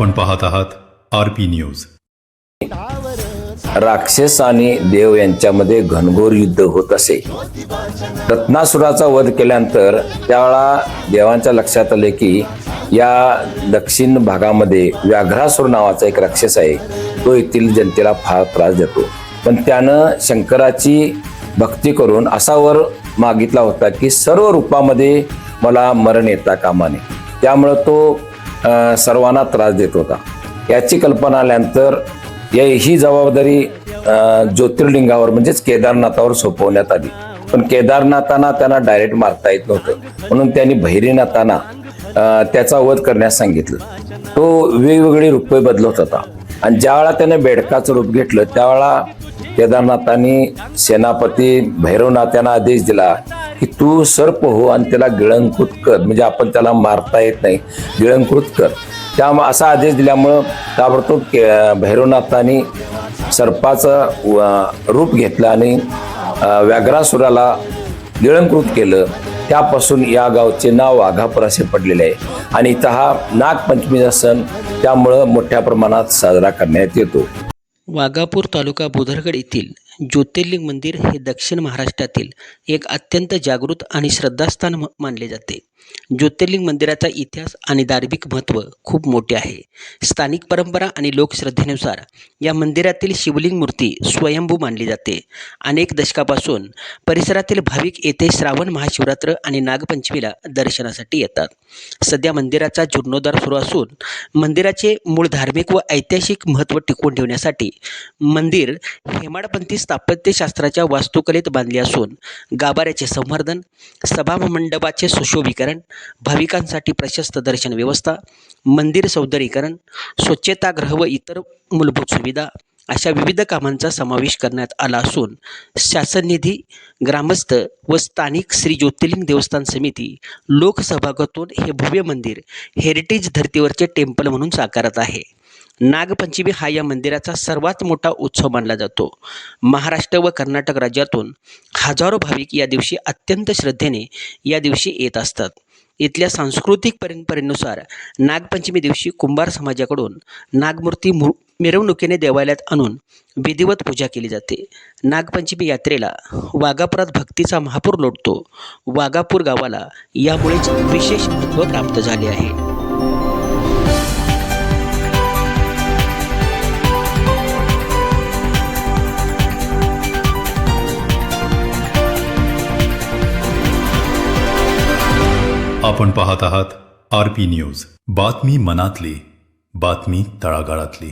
आपण पाहत आहात RP न्यूज। राक्षस आणि देव यांच्यामध्ये घनघोर युद्ध होत असे। रत्नासुराचा वध केल्यानंतर त्यावेळा देवांच्या लक्षात आले की या दक्षिण भागामध्ये व्याघ्रासुर नावाचा एक राक्षस आहे, तो येथील जनतेला फार त्रास देतो। पण त्यानं शंकराची भक्ती करून असा वर मागितला होता की सर्व रूपामध्ये मला मरण येता कामा नये। त्यामुळे तो सर्वांना त्रास देत होता। याची कल्पना आल्यानंतर ही जबाबदारी ज्योतिर्लिंगावर म्हणजेच केदारनाथावर सोपवण्यात आली। पण केदारनाथांना त्यांना डायरेक्ट मारता येत नव्हतं, म्हणून त्यांनी भैरीनाथांना त्याचा वध करण्यास सांगितलं। तो वेगवेगळी रूपे बदलत होता आणि ज्यावेळा त्याने बेडकाचं रूप घेतलं त्यावेळा केदारनाथांनी सेनापती भैरवनाथ यांना आदेश दिला की तू सर्प हो आणि त्याला गिळंकृत कर, म्हणजे आपण त्याला मारता येत नाही, गिळंकृत कर। त्यामुळे असा आदेश दिल्यामुळं ताबडतोब भैरवनाथांनी सर्पाचं रूप घेतलं आणि व्याघ्रासुराला गिळंकृत केलं। त्यापासून या गावचे नाव वाघापूर असे पडलेले आहे आणि इथं हा नागपंचमीचा सण त्यामुळं मोठ्या प्रमाणात साजरा करण्यात येतो। वाघापूर तालुका बुधरगड येथील ज्योतिर्लिंग मंदिर हे दक्षिण महाराष्ट्रातील एक अत्यंत जागृत आणि श्रद्धास्थान मानले जाते। ज्योतिर्लिंग मंदिराचा इतिहास आणि धार्मिक महत्त्व खूप मोठे आहे। स्थानिक परंपरा आणि लोकश्रद्धेनुसार या मंदिरातील शिवलिंग मूर्ती स्वयंभू मानली जाते। अनेक दशकापासून परिसरातील भाविक येथे श्रावण महाशिवरात्र आणि नागपंचमीला दर्शनासाठी येतात। सध्या मंदिराचा जीर्णोद्धार सुरू असून मंदिराचे मूळ धार्मिक व ऐतिहासिक महत्त्व टिकवून ठेवण्यासाठी मंदिर हेमाडपंथी स्थापत्यशास्त्राच्या वास्तुकलेत बांधले असून गाभाऱ्याचे संवर्धन, सभामंडपाचे सुशोभीकरण, भाविकांसाठी प्रशस्त दर्शन व्यवस्था, मंदिर सौंदर्यीकरण, स्वच्छतागृह व इतर मूलभूत सुविधा अशा विविध कामांचा समावेश करण्यात आला असून शासन निधी, ग्रामस्थ व स्थानिक श्री ज्योतिर्लिंग देवस्थान समिती लोकसहभागातून हे भव्य मंदिर हेरिटेज धर्तीवरचे टेम्पल म्हणून साकारत आहे। नागपंचमी हा या मंदिराचा सर्वात मोठा उत्सव मानला जातो। महाराष्ट्र व कर्नाटक राज्यातून हजारो भाविक या दिवशी अत्यंत श्रद्धेने या दिवशी येत असतात। इथल्या सांस्कृतिक परंपरेनुसार नागपंचमी दिवशी कुंभार समाजाकडून नागमूर्ती मिरवणुकीने देवालयात आणून विधिवत पूजा केली जाते। नागपंचमी यात्रेला वाघापुरात भक्तीचा महापूर लोटतो। वाघापूर गावाला यामुळेच विशेष महत्त्व प्राप्त झाले आहे। आपण पाहत आहात RP न्यूज। बातमी मनातली, बातमी तळागाळातली।